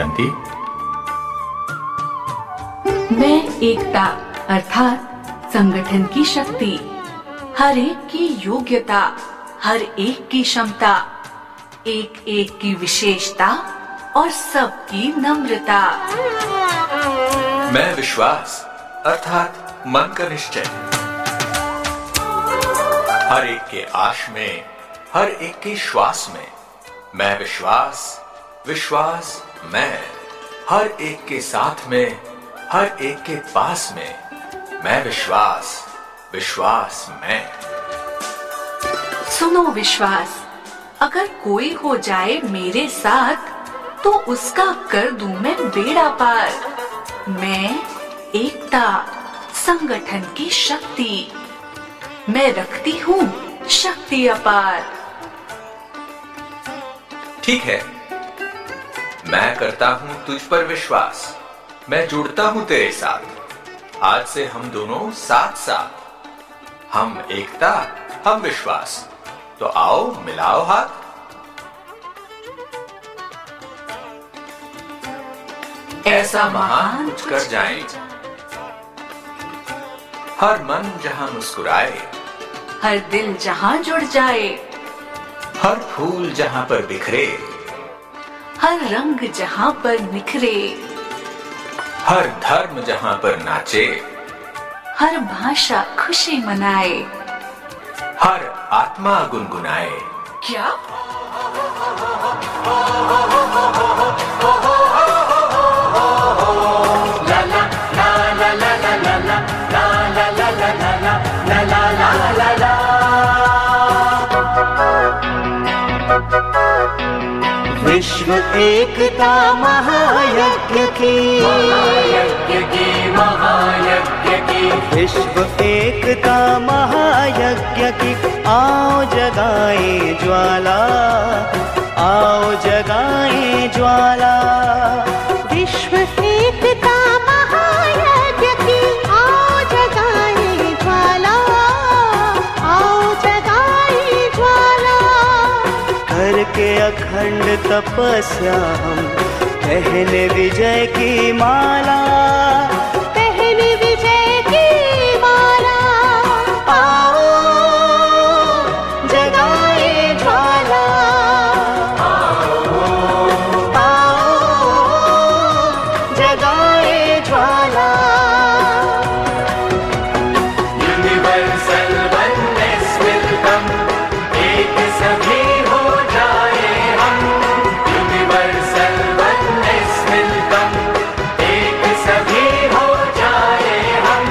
जानती? मैं एकता अर्थात संगठन की शक्ति, हर एक की योग्यता, हर एक की क्षमता, एक एक की विशेषता और सबकी नम्रता। मैं विश्वास अर्थात मन का निश्चय, हर एक के आश में, हर एक के श्वास में। मैं विश्वास, विश्वास मैं, हर एक के साथ में, हर एक के पास में। मैं विश्वास, विश्वास मैं। सुनो विश्वास, अगर कोई हो जाए मेरे साथ तो उसका कर दूं मैं बेड़ा पार। मैं एकता संगठन की शक्ति, मैं रखती हूँ शक्ति अपार। ठीक है, मैं करता हूं तुझ पर विश्वास, मैं जुड़ता हूं तेरे साथ। आज से हम दोनों साथ साथ, हम एकता, हम विश्वास। तो आओ मिलाओ हाथ। ऐसा महान कुछ कर जाएं, हर मन जहां मुस्कुराए, हर दिल जहां जुड़ जाए, हर फूल जहां पर बिखरे, हर रंग जहां पर निखरे, हर धर्म जहां पर नाचे, हर भाषा खुशी मनाए, हर आत्मा गुनगुनाए। क्या? विश्व एकता महायज्ञ की, विश्व एकता महायज्ञ की। आओ जगाएं ज्वाला, आओ जगाएं ज्वाला। विश्व एकता महायज्ञ की, आओ जगाएं ज्वाला, आओ जगाएं ज्वाला। करके अखंड तपस्या हम पहने विजय की माला, पहने विजय की माला। आओ जगाएं ज्वाला, आओ जगाएं ज्वाला। यूनिवर्सल वननेस वेलकम, एक सभी हो जाए हम। यूनिवर्सल वननेस वेलकम, एक सभी हो जाए हम।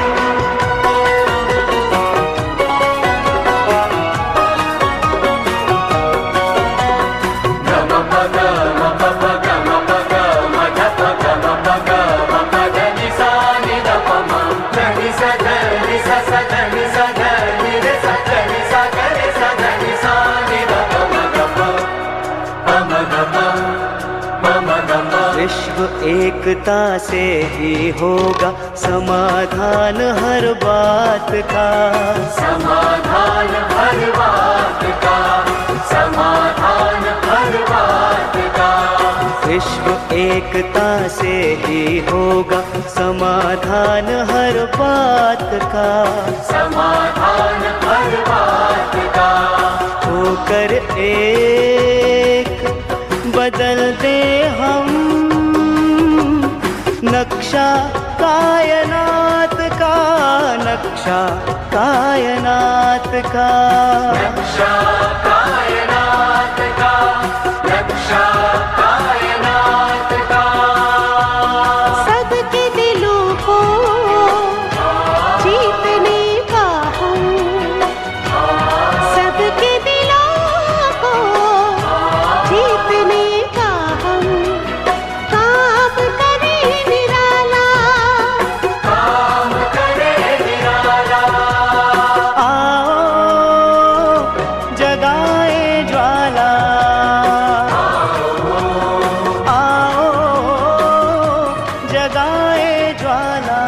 गम पग म प ग म प ग म ध प ग म प ग म प ध नि सा नि ध प म ध नि सा ध नि सा सा ध नि सा ध नि रे सा ध नि सा ग रे सा ध नि सा नि ध प म ग प म ग प म ग प। विश्व एकता से ही होगा समाधान हर बात का, समाधान हर बात का, समाधान हर बात का। विश्व एकता से ही होगा समाधान हर बात का। समाधान हर बात का। होकर एक बदल दे हम नक्शा कायनात का, नक्शा कायनात का। नक्शा कायनात का, नक्शा कायनात का। सबके दिलों को जीतने का हम, सबके दिलों को जीतने का हम। काम करें निराला, काम करे निराला। आओ जगाएं ज्वाला, आओ जगाएं ज्वाला।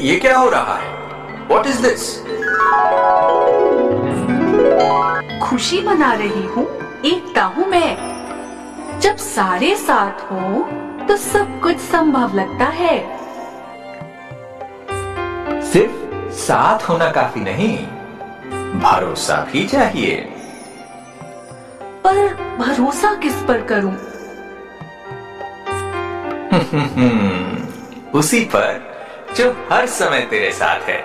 ये क्या हो रहा है? What is this? खुशी मना रही हूँ, एकता हूँ मैं। जब सारे साथ हो तो सब कुछ संभव लगता है। सिर्फ साथ होना काफी नहीं, भरोसा भी चाहिए। पर भरोसा किस पर करूं? उसी पर जो हर समय तेरे साथ है,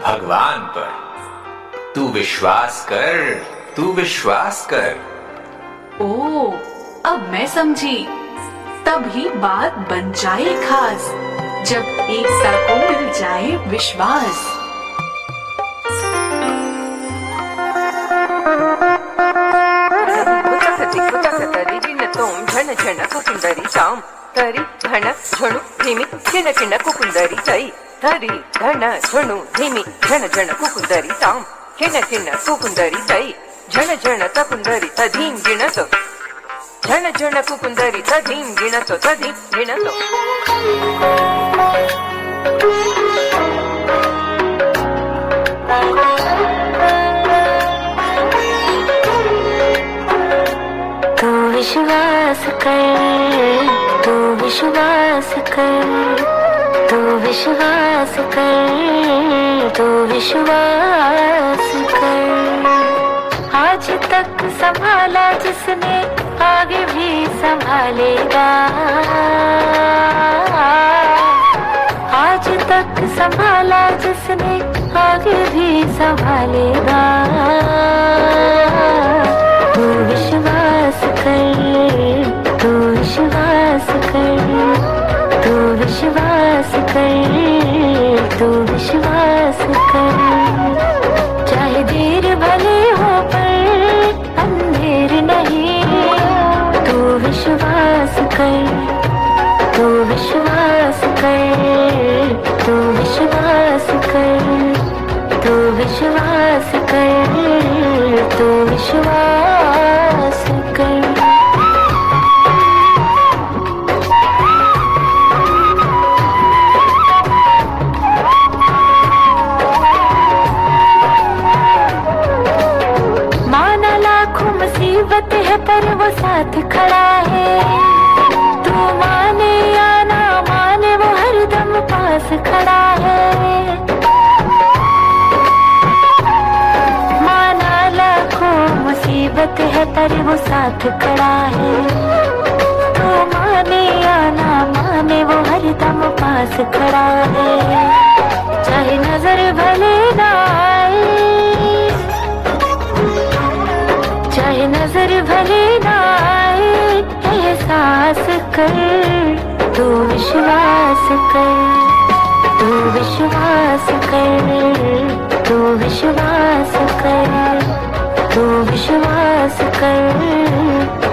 भगवान पर। तू विश्वास कर, तू विश्वास कर। ओ, अब मैं समझी। तभी बात बन जाए खास, जब एकता को मिल जाए विश्वास। झण झण कुकुंदरी चाम तरी धन झणु धीमी खिन खिन कुकुंदरी चई तरी धन झणु धीमी झण झण कुकुंदरी चाम खिन खिन कुकुंदरी चई झण झण तकुंदरी तधीम गिणतो झण झण कुकुंदरी तधीम गिणतो तधीम गिणतो। विश्वास कर, तू विश्वास कर, तू विश्वास कर, तू विश्वास कर। आज तक संभाला जिसने आगे भी संभालेगा, आज तक संभाला जिसने आगे भी संभालेगा। तू विश्वास कर, तू विश्वास कर, तू विश्वास कर, तू विश्वास कर। चाहे देर भले हो पर अंधेर नहीं, तू विश्वास कर, तू विश्वास कर, तू विश्वास कर, तू विश्वास कर, तू विश्वास कर। माना लाखों मुसीबत है पर वो साथ खड़ा है, तू माने या ना माने वो हरदम पास खड़ा है। मुसीबत है पर वो साथ खड़ा है, तो माने या ना माने वो हरदम पास खड़ा है। चाहे नजर भले ना आए, चाहे नजर भले ना आए, एहसास कर, तू विश्वास कर, तू विश्वास कर, तू विश्वास कर, तू विश्वास कर,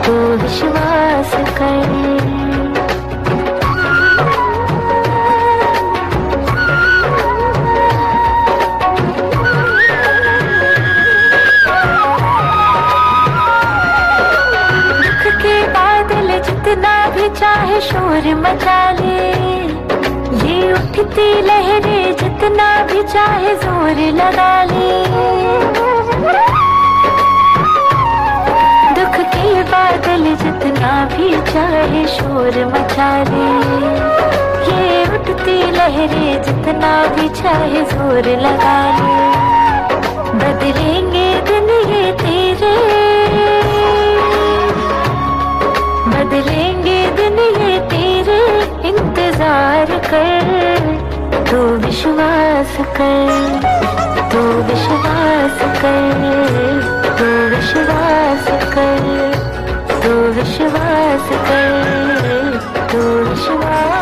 तू विश्वास कर। दुख के बादल जितना भी चाहे शोर मचा ले, ये उठती लहरें जितना भी चाहे जोर लगा ले। दुख के बादल जितना भी चाहे शोर मचा ले, ये उठती लहरें जितना भी चाहे जोर लगा ले। बदलेंगे दिन ये तेरे, बदलेंगे दिन ये तेरे, इंतजार कर, तू विश्वास कर, तू विश्वास कर, तू विश्वास कर, तू विश्वास कर, तू विश्वास।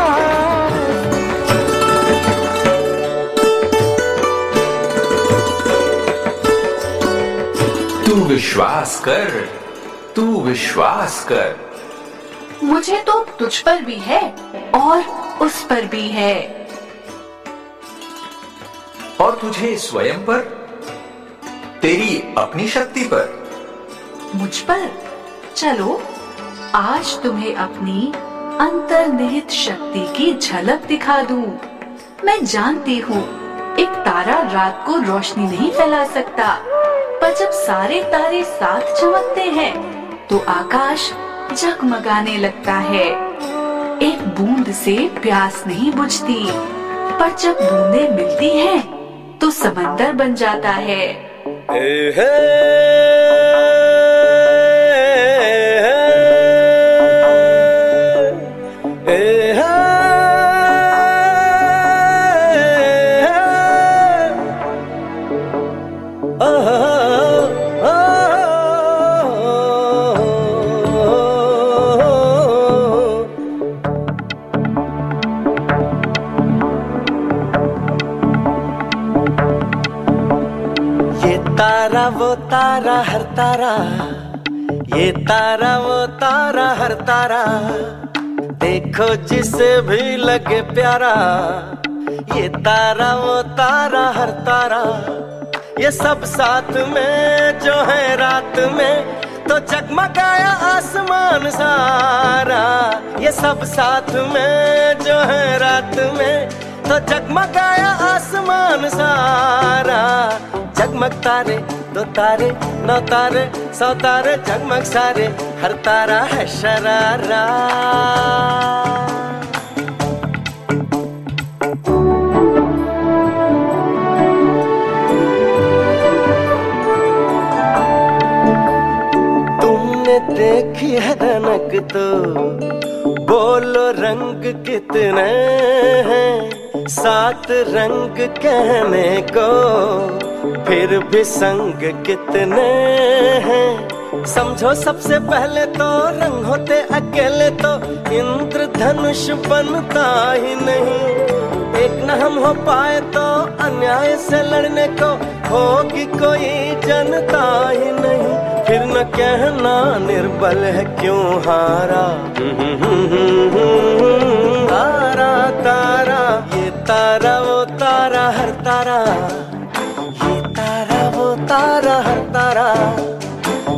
तू विश्वास कर, तू विश्वास कर। मुझे तो तुझ पर भी है और उस पर भी है, और तुझे स्वयं पर, तेरी अपनी शक्ति पर। मुझ पर। चलो आज तुम्हें अपनी अंतर्निहित शक्ति की झलक दिखा दूं। मैं जानती हूँ एक तारा रात को रोशनी नहीं फैला सकता, पर जब सारे तारे साथ चमकते हैं तो आकाश जगमगाने लगता है। एक बूंद से प्यास नहीं बुझती, पर जब बूंदें मिलती हैं तो समंदर बन जाता है। तारा वो तारा हर तारा, ये तारा वो तारा हर तारा, देखो जिसे भी लगे प्यारा। ये तारा वो तारा हर तारा, ये सब साथ में जो है रात में तो जगमगाया आसमान सारा। ये सब साथ में जो है रात में तो जगमगाया आसमान सारा। जगमग तारे दो तारे नौ तारे सौ तारे, जगमग सारे हर तारा है शरारा। तुमने देखी है रनक तो बोलो रंग कितने हैं, 7 रंग कहने को फिर भी संग कितने हैं। समझो सबसे पहले तो रंग होते अकेले तो इंद्रधनुष बनता ही नहीं। एक न हम हो पाए तो अन्याय से लड़ने को होगी कोई जनता ही नहीं। फिर न कहना निर्बल है क्यों हारा। तारा तारा ये तारा वो तारा हर तारा, ये तारा वो तारा हर तारा,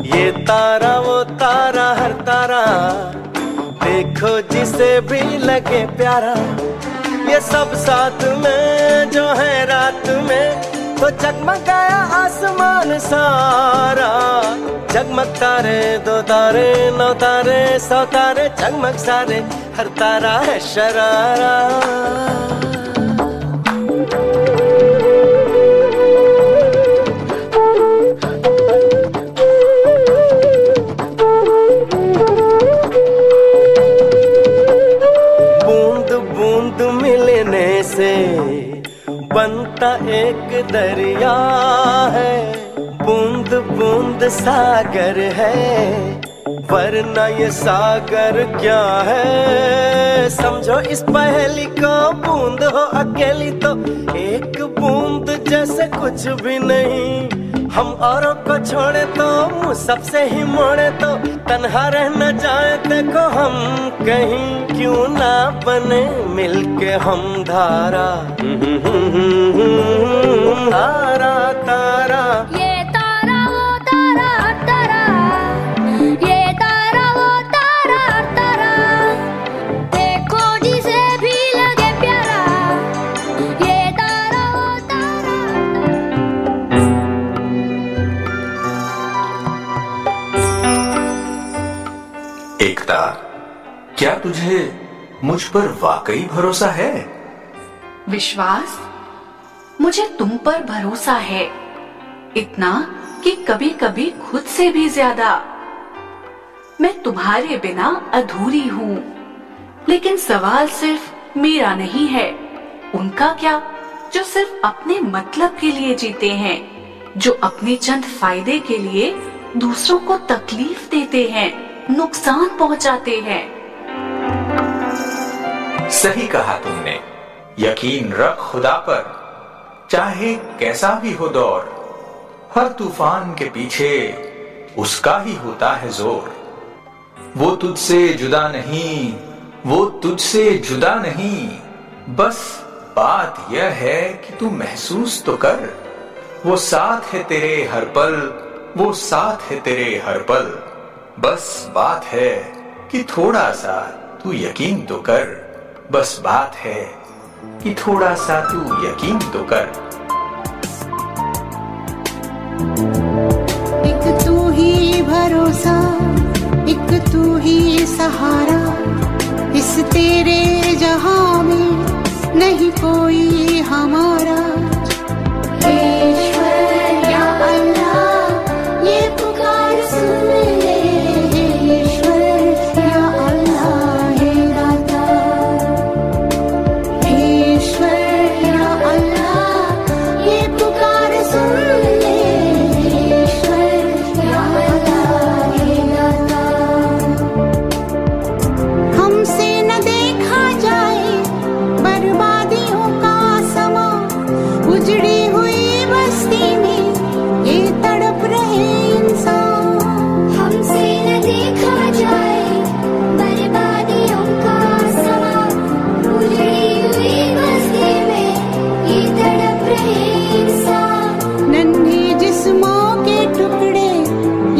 ये तारा वो तारा हर तारा, देखो जिसे भी लगे प्यारा। ये सब साथ में जो है रात में तो जगमगाया आसमान सारा। जगमग तारे दो तारे नौ तारे सौ तारे, जगमग सारे हर तारा है शरारा। बूंद बूंद मिलने से बनता एक दरिया है, बूंद बूंद सागर है, वरना ये सागर क्या है। समझो इस पहेली को, बूंद हो अकेली तो एक बूंद जैसे कुछ भी नहीं। हम औरों को छोड़े तो मुँह सबसे ही मोड़े तो तन्हा रह न जाए देखो हम कहीं। क्यों ना बने मिलके हम धारा। तारा तारा ये तारा वो तारा तारा, ये तारा वो तारा तारा, देखो जिसे भी लगे प्यारा। ये तारा वो तारा। एकता, क्या तुझे मुझ पर वाकई भरोसा है? विश्वास? मुझे तुम पर भरोसा है, इतना कि कभी कभी खुद से भी ज्यादा। मैं तुम्हारे बिना अधूरी हूँ, लेकिन सवाल सिर्फ मेरा नहीं है। उनका क्या जो सिर्फ अपने मतलब के लिए जीते हैं, जो अपने चंद फायदे के लिए दूसरों को तकलीफ देते हैं, नुकसान पहुंचाते हैं। सही कहा तुमने। यकीन रख खुदा पर, चाहे कैसा भी हो दौर, हर तूफान के पीछे उसका ही होता है जोर। वो तुझसे जुदा नहीं, वो तुझसे जुदा नहीं, बस बात यह है कि तू महसूस तो कर। वो साथ है तेरे हर पल, वो साथ है तेरे हर पल। बस बात है कि थोड़ा सा तू यकीन तो कर। बस बात है कि थोड़ा सा तू यकीन तो कर। भरोसा, एक तू ही सहारा, इस तेरे जहां में नहीं कोई हमारा। ईश्वर या अल्लाह ये पुकार सुन ले, ईश्वर या अल्लाह हे दाता, ईश्वर या अल्लाह ये पुकार सुन ले, ईश्वर या अल्लाह हे दाता। हमसे न देखा जाए बर्बादियों का समा, उजड़ी हुई बस्ती में ये तड़प रहे इंसान। हमसे न देखा जाए बर्बादियों का समा, उजड़ी हुई बस्ती में ये तड़प रहे इंसान। नन्हे जिस्मों के टुकड़े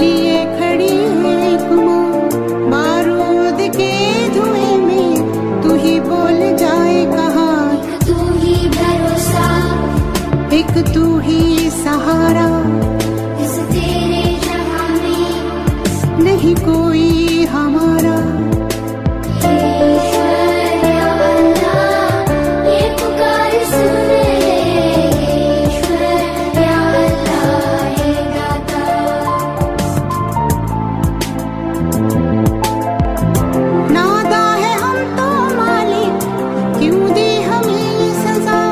लिए खड़ी है एक माँ, बारूद के धुएं में तू ही बोल जाए कहाँ। तू ही भरोसा, एक तू ही सहारा, इस तेरे जहां में नहीं कोई हमारा। ईश्वर या अल्लाह ये पुकार सुन ले, ईश्वर या अल्लाह हे दाता। नादा है हम तो मालिक, क्यों दी हमें ये सजा,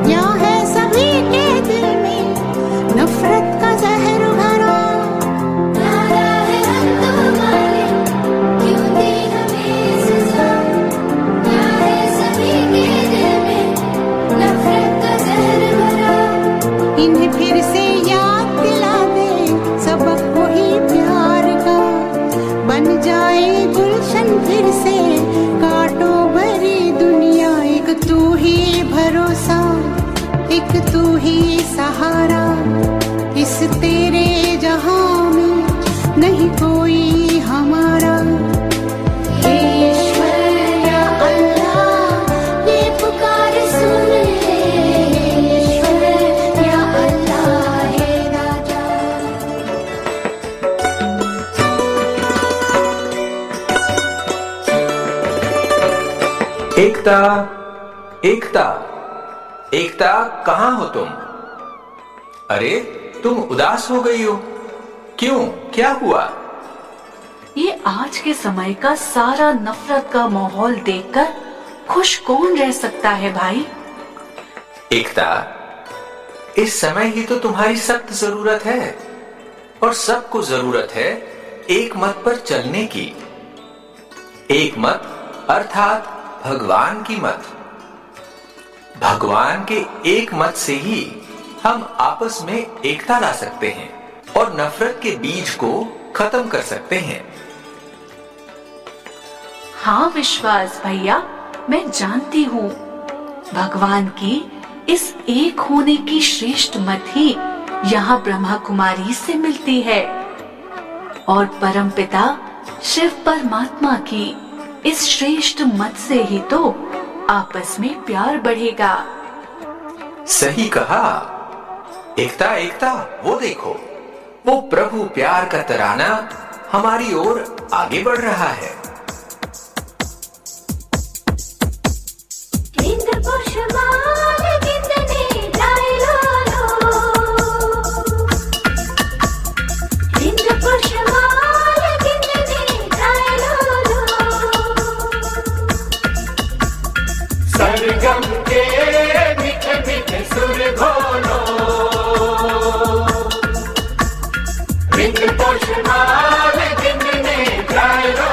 या है सभी के दिल में नफरत का जहर भरा। नादा है हम तो मालिक, क्यों दी हमें सजा, या है सभी के दिल में नफरत का जहर भरा। इन्हें फिर से याद दिला दे सबक वही प्यार का, बन जाए गुलशन फिर से कांटों भरी दुनिया। एक तू ही भरोसा, एक तू ही सहारा, इस तेरे जहां में नहीं कोई हमारा। ईश्वर या अल्लाह ये पुकार सुन ले, ईश्वर या अल्लाह हे दाता। एकता, एकता, एकता, कहाँ हो तुम? अरे तुम उदास हो गई हो, क्यों, क्या हुआ? ये आज के समय का सारा नफरत का माहौल देखकर खुश कौन रह सकता है भाई? एकता, इस समय ही तो तुम्हारी सख्त जरूरत है, और सबको जरूरत है एक मत पर चलने की। एक मत अर्थात भगवान की मत। भगवान के एक मत से ही हम आपस में एकता ला सकते हैं और नफरत के बीज को खत्म कर सकते हैं। हाँ विश्वास भैया, मैं जानती हूँ भगवान की इस एक होने की श्रेष्ठ मत ही यहाँ ब्रह्मा कुमारी से मिलती है, और परमपिता शिव परमात्मा की इस श्रेष्ठ मत से ही तो आपस में प्यार बढ़ेगा। सही कहा। एकता, एकता, वो देखो, वो प्रभु प्यार का तराना हमारी ओर आगे बढ़ रहा है। सरगम के मीठे मीठे सुर घोलो, रिंग पोषमाल गिनने गाय लो।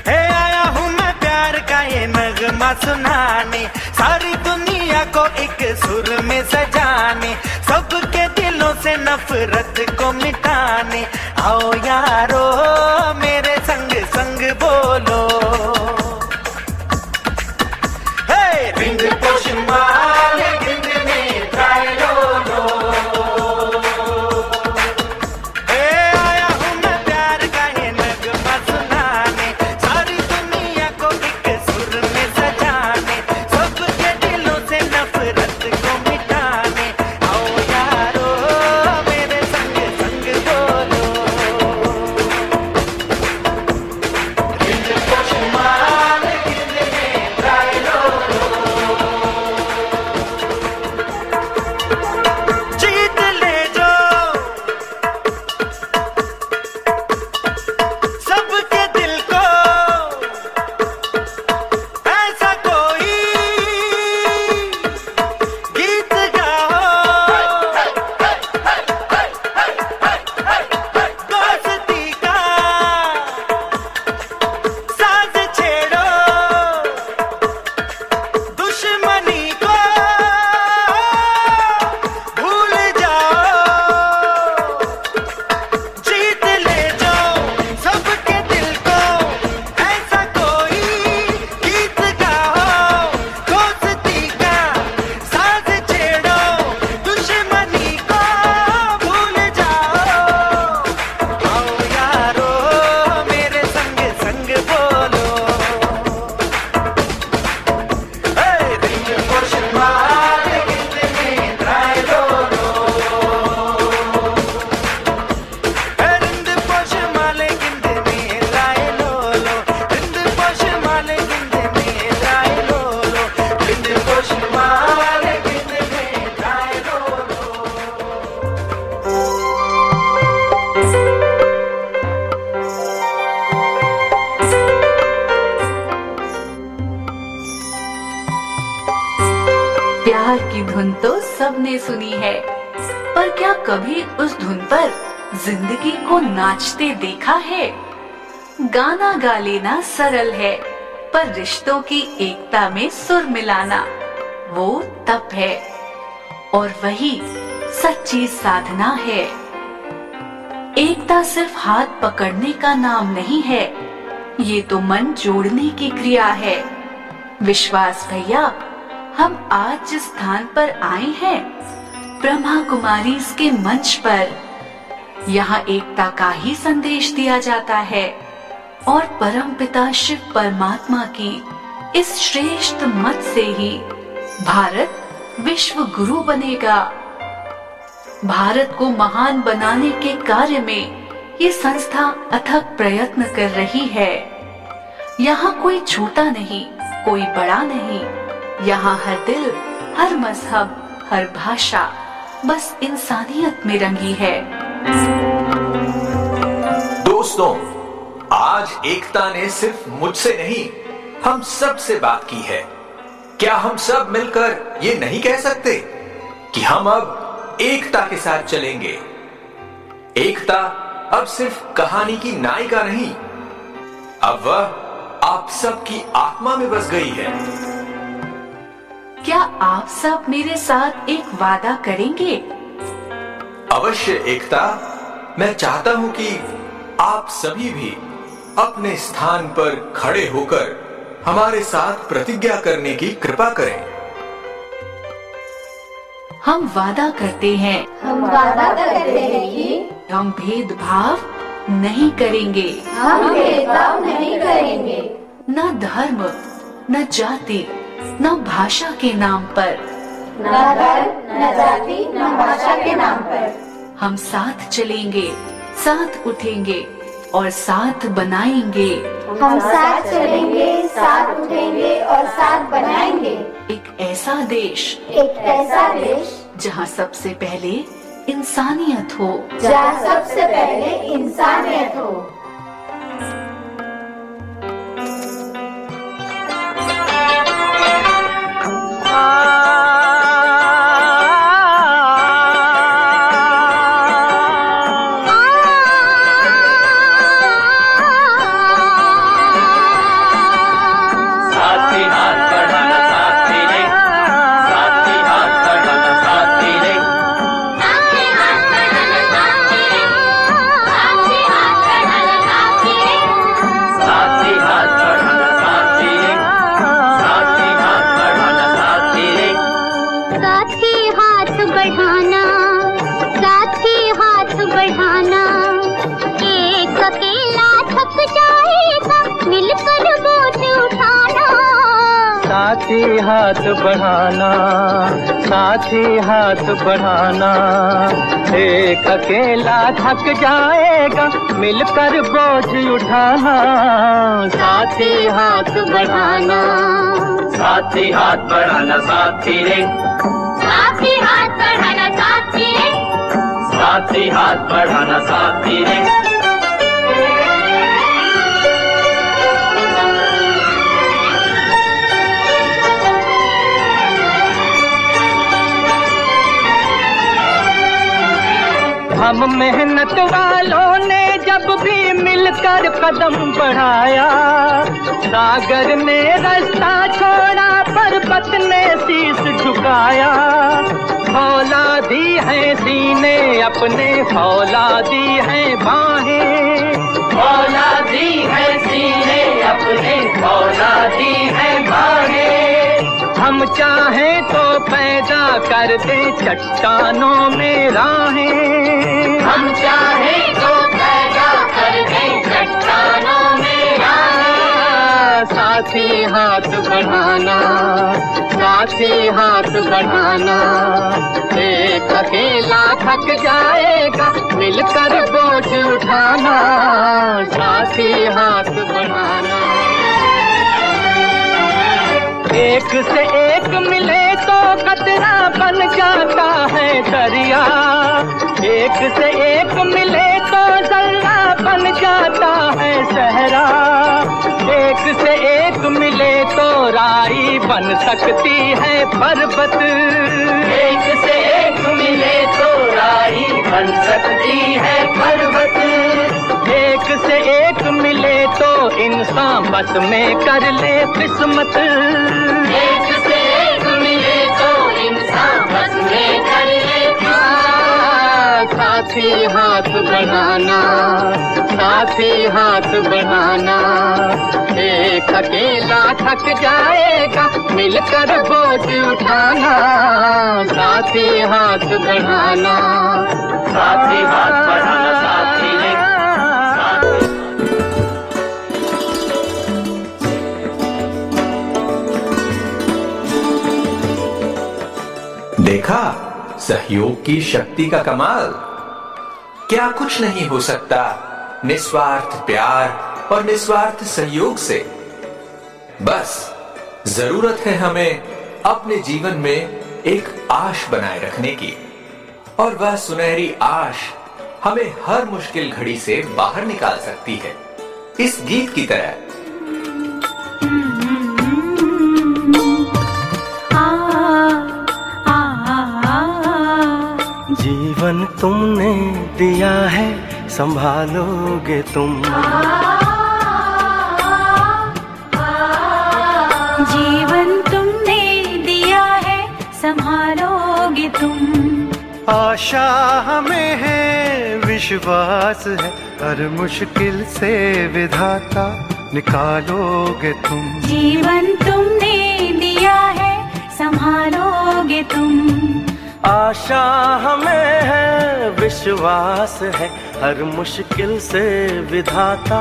हे आया हूँ मैं प्यार का ये नगमा सुनाने, सारी दुनिया को एक सुर में सजाने, सबके दिलों से नफरत को मिटाने। आओ यारो मेरे संग संग बोलो, हे रिंग पोषमाल गिनने गाय लो। हे आया हूँ मैं प्यार का ये नगमा सुनाने, सारी दुनिया को एक सुर में सजाने, सबके दिलों से नफरत को मिटाने। आओ यारो प्यार की धुन तो सबने सुनी है, पर क्या कभी उस धुन पर जिंदगी को नाचते देखा है? गाना गा लेना सरल है, पर रिश्तों की एकता में सुर मिलाना वो तप है, और वही सच्ची साधना है। एकता सिर्फ हाथ पकड़ने का नाम नहीं है, ये तो मन जोड़ने की क्रिया है। विश्वास भैया, हम आज जिस स्थान पर आए हैं, ब्रह्मा कुमारी के मंच पर, यहाँ एकता का ही संदेश दिया जाता है, और परमपिता शिव परमात्मा की इस श्रेष्ठ मत से ही भारत विश्व गुरु बनेगा। भारत को महान बनाने के कार्य में ये संस्था अथक प्रयत्न कर रही है। यहाँ कोई छोटा नहीं, कोई बड़ा नहीं, यहाँ हर दिल, हर मजहब, हर भाषा बस इंसानियत में रंगी है। दोस्तों, आज एकता ने सिर्फ मुझसे नहीं, हम सब से बात की है। क्या हम सब मिलकर ये नहीं कह सकते कि हम अब एकता के साथ चलेंगे? एकता अब सिर्फ कहानी की नायिका नहीं, अब वह आप सब की आत्मा में बस गई है। क्या आप सब मेरे साथ एक वादा करेंगे? अवश्य एकता, मैं चाहता हूं कि आप सभी भी अपने स्थान पर खड़े होकर हमारे साथ प्रतिज्ञा करने की कृपा करें। हम वादा करते हैं, हम वादा करते हैं कि हम भेदभाव नहीं करेंगे, हम भेदभाव नहीं करेंगे, न धर्म, न जाति, न भाषा के नाम पर, न धर्म, न जाति, न भाषा के नाम पर। हम साथ चलेंगे, साथ उठेंगे और साथ बनाएंगे। हम साथ चलेंगे, साथ उठेंगे और साथ बनाएंगे एक ऐसा देश, एक ऐसा देश जहाँ सबसे पहले इंसानियत हो, जहाँ सबसे पहले इंसानियत हो। साथी हाथ बढ़ाना, साथी हाथ बढ़ाना, एक अकेला थक जाएगा, मिलकर बोझ उठाना। साथी हाथ बढ़ाना, साथी हाथ बढ़ाना साथी रे, साथी हाथ बढ़ाना साथी रे, साथी हाथ बढ़ाना साथी रे। हम मेहनत वालों ने जब भी मिलकर कदम बढ़ाया, सागर ने रास्ता छोड़ा, पर्वत ने शीश झुकाया। फौलादी है सीने अपने, फौलादी है बाहें, फौलादी है सीने अपने, फौलादी है बाहें। हम चाहें तो पैदा कर दे चट्टानों में राहें, हम चाहें तो पैदा कर दे चट्टानों में राहें। साथी हाथ बढ़ाना, साथी हाथ बढ़ाना, एक अकेला थक जाएगा, मिलकर बोझ उठाना। साथी हाथ बढ़ाना, एक से एक मिले तो कतरा बन जाता है दरिया, एक से एक मिले तो जर्रा बन जाता है सहरा, एक से एक मिले तो राय राई बन सकती है पर्वत। एक से एक मिले तो राई बन सकती है पर्वत। एक से एक मिले तो इंसान बस में कर ले किस्मत। एक से एक मिले तो इंसान बस में कर ले साथी हाथ बढ़ाना, साथी हाथ बढ़ाना। एक अकेला थक जाएगा मिलकर बोझ उठाना। साथी हाथ बढ़ाना, साथी हाथ बढ़ाना, साथी ने देखा सहयोग की शक्ति का कमाल। क्या कुछ नहीं हो सकता निस्वार्थ प्यार और निस्वार्थ सहयोग से। बस जरूरत है हमें अपने जीवन में एक आश बनाए रखने की, और वह सुनहरी आश हमें हर मुश्किल घड़ी से बाहर निकाल सकती है, इस गीत की तरह। जीवन तुमने दिया है संभालोगे तुम। जीवन तुमने दिया है संभालोगे तुम। आशा हमें है, विश्वास है, हर मुश्किल से विधाता निकालोगे तुम। जीवन तुमने दिया है संभालोगे तुम। आशा हमें है, विश्वास है, हर मुश्किल से विधाता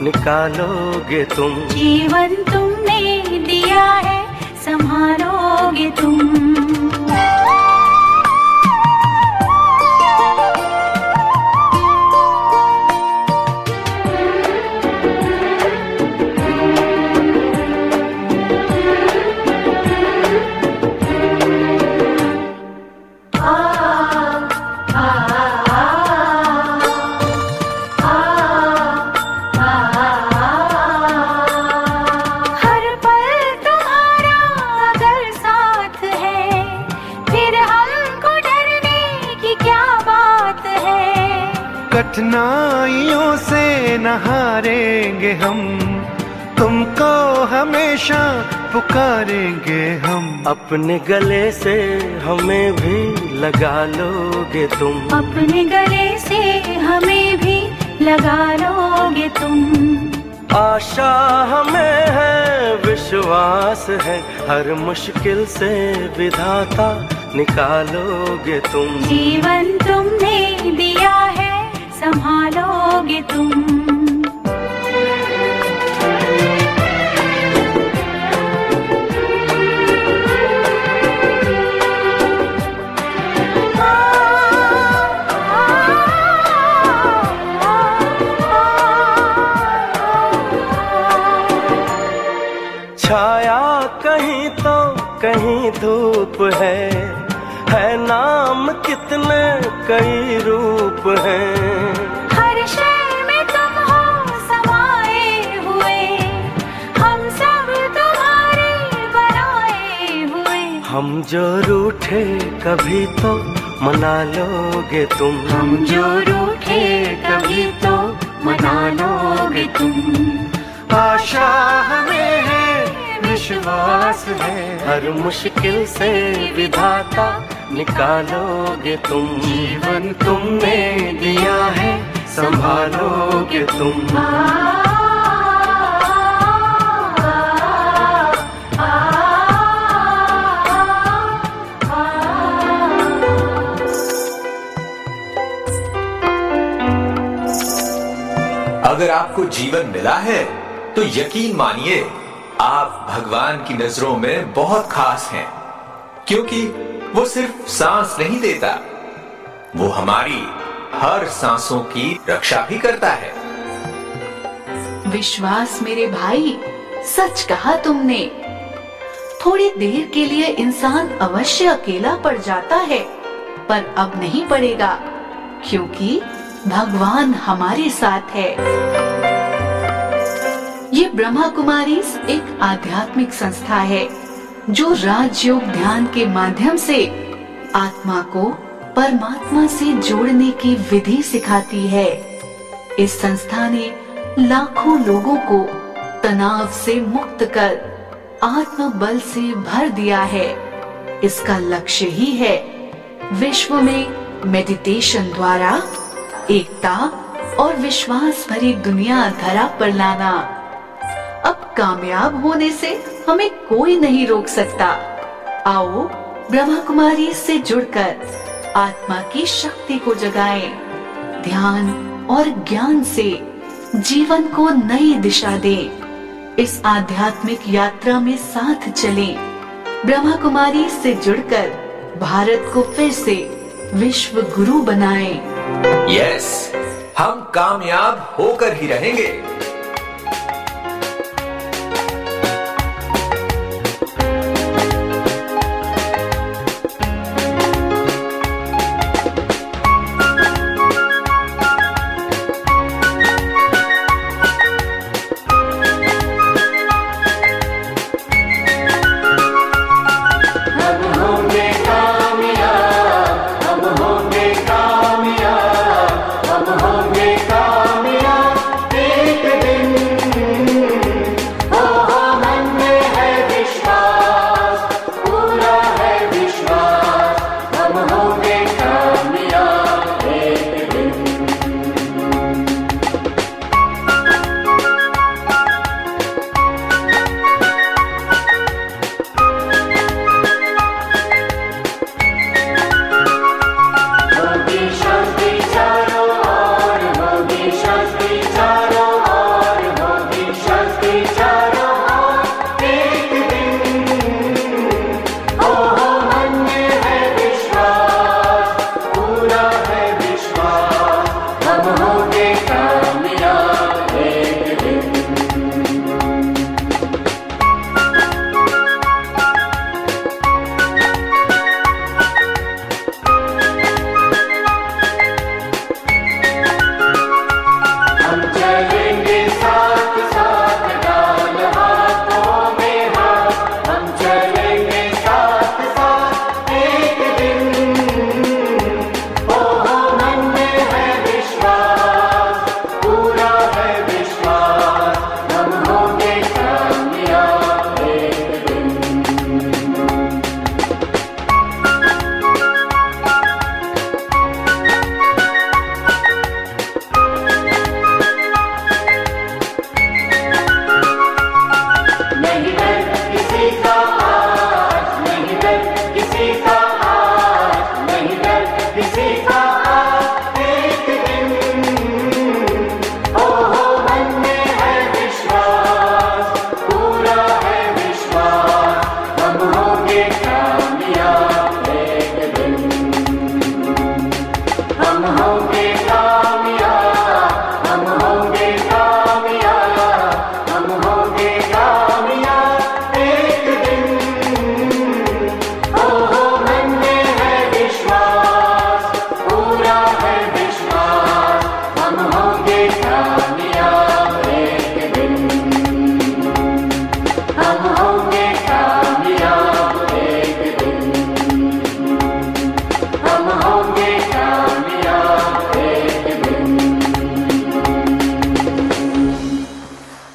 निकालोगे तुम। जीवन तुमने दिया है संभालोगे तुम। कठिनाइयों से न हारेंगे हम, तुमको हमेशा पुकारेंगे हम। अपने गले से हमें भी लगा लोगे तुम। अपने गले से हमें भी लगा लोगे तुम। आशा हमें है, विश्वास है, हर मुश्किल से विधाता निकालोगे तुम। जीवन तुमने दिया है संभालोगे तुम। छाया कहीं तो कहीं धूप है नाम कितने कई रूप हैं। हर शय में तुम हो समाए हुए, हम सब तुम्हारे बनाए हुए। हम जो रूठे कभी तो मना लोगे तुम। हम जो रूठे कभी तो मना लोगे तुम। आशा हमें है, विश्वास है, हर मुश्किल से विधाता निकालोगे तुम। जीवन तुमने दिया है संभालोगे तुम। अगर आपको जीवन मिला है तो यकीन मानिए आप भगवान की नजरों में बहुत खास हैं, क्योंकि वो सिर्फ सांस नहीं देता, वो हमारी हर सांसों की रक्षा भी करता है। विश्वास मेरे भाई, सच कहा तुमने। थोड़ी देर के लिए इंसान अवश्य अकेला पड़ जाता है, पर अब नहीं पड़ेगा, क्योंकि भगवान हमारे साथ है। ये ब्रह्मा कुमारीज एक आध्यात्मिक संस्था है जो राजयोग ध्यान के माध्यम से आत्मा को परमात्मा से जोड़ने की विधि सिखाती है। इस संस्था ने लाखों लोगों को तनाव से मुक्त कर आत्मबल से भर दिया है। इसका लक्ष्य ही है विश्व में मेडिटेशन द्वारा एकता और विश्वास भरी दुनिया धरा पर लाना। अब कामयाब होने से हमें कोई नहीं रोक सकता। आओ ब्रह्मा कुमारी से जुड़कर आत्मा की शक्ति को जगाएं, ध्यान और ज्ञान से जीवन को नई दिशा दें। इस आध्यात्मिक यात्रा में साथ चलें। ब्रह्मा कुमारी से जुड़कर भारत को फिर से विश्व गुरु बनाएं। यस, हम कामयाब होकर ही रहेंगे।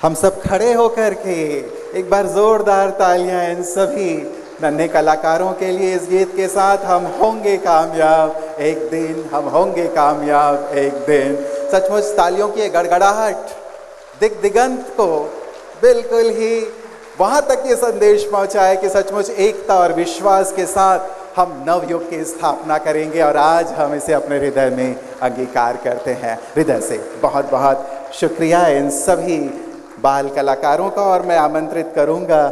हम सब खड़े होकर के एक बार जोरदार तालियां इन सभी नन्हे कलाकारों के लिए इस गीत के साथ। हम होंगे कामयाब एक दिन, हम होंगे कामयाब एक दिन। सचमुच तालियों की ये गड़गड़ाहट दिग दिगंत को बिल्कुल ही वहाँ तक ये संदेश पहुँचाए कि सचमुच एकता और विश्वास के साथ हम नवयुग की स्थापना करेंगे और आज हम इसे अपने हृदय में अंगीकार करते हैं। हृदय से बहुत बहुत शुक्रिया इन सभी बाल कलाकारों का। और मैं आमंत्रित करूंगा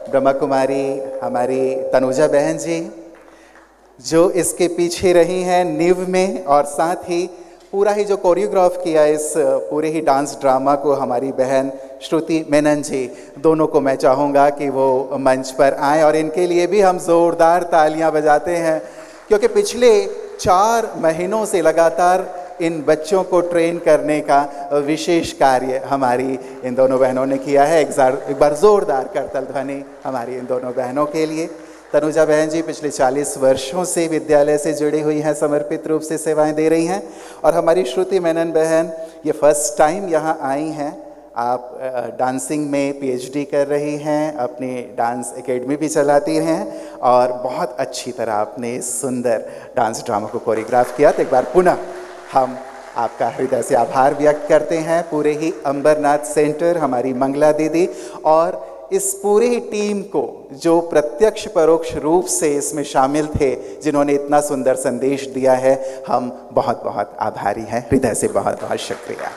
ब्रह्मा कुमारी हमारी तनुजा बहन जी, जो इसके पीछे रही हैं नींव में, और साथ ही पूरा ही जो कोरियोग्राफ किया इस पूरे ही डांस ड्रामा को हमारी बहन श्रुति मेनन जी, दोनों को मैं चाहूँगा कि वो मंच पर आएँ और इनके लिए भी हम ज़ोरदार तालियां बजाते हैं, क्योंकि पिछले 4 महीनों से लगातार इन बच्चों को ट्रेन करने का विशेष कार्य हमारी इन दोनों बहनों ने किया है। एक बार जोरदार करतल ध्वनि हमारी इन दोनों बहनों के लिए। तनुजा बहन जी पिछले 40 वर्षों से विद्यालय से जुड़ी हुई हैं, समर्पित रूप से सेवाएं दे रही हैं। और हमारी श्रुति मेनन बहन ये फर्स्ट टाइम यहाँ आई हैं। आप डांसिंग में पीएचडी कर रही हैं, अपनी डांस एकेडमी भी चलाती हैं और बहुत अच्छी तरह आपने इस सुंदर डांस ड्रामा को कोरियोग्राफ किया। तो एक बार पुनः हम आपका हृदय से आभार व्यक्त करते हैं पूरे ही अंबरनाथ सेंटर, हमारी मंगला दीदी और इस पूरी टीम को जो प्रत्यक्ष परोक्ष रूप से इसमें शामिल थे, जिन्होंने इतना सुंदर संदेश दिया है। हम बहुत बहुत आभारी हैं, हृदय से बहुत बहुत शुक्रिया।